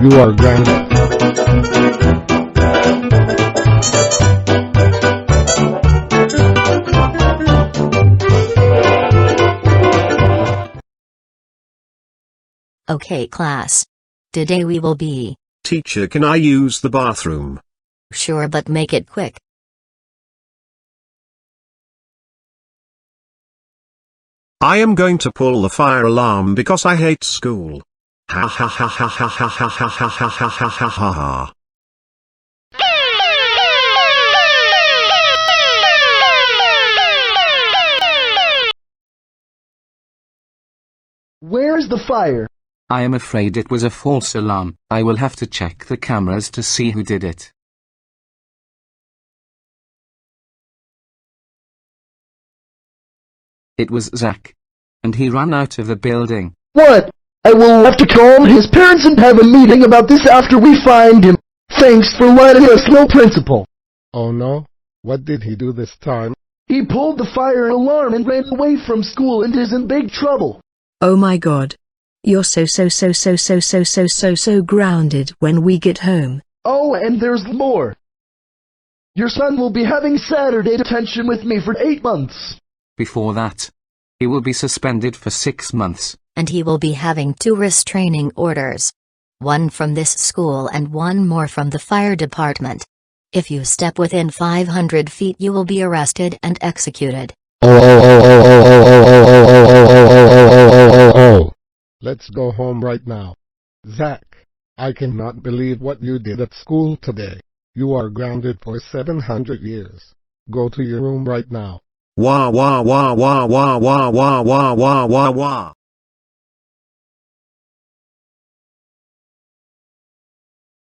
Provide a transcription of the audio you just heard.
You are grounded. Okay class. Today we will be. Teacher, can I use the bathroom? Sure, but make it quick. I am going to pull the fire alarm because I hate school. Ha ha ha ha ha ha ha ha ha ha ha ha ha ha ha. Where's the fire? I am afraid it was a false alarm. I will have to check the cameras to see who did it. It was Zack. And he ran out of the building. What? I will have to call his parents and have a meeting about this after we find him. Thanks for letting us know, Principal. Oh no? What did he do this time? He pulled the fire alarm and ran away from school and is in big trouble. Oh my god. You're so grounded when we get home. Oh, and there's more. Your son will be having Saturday detention with me for 8 months. Before that, he will be suspended for 6 months. And he will be having 2 restraining orders. 1 from this school and 1 more from the fire department. If you step within 500 feet you will be arrested and executed. Let's go home right now. Zack, I cannot believe what you did at school today. You are grounded for 700 years. Go to your room right now. Wah wah wah wah wah wah wah wah wah wah wah.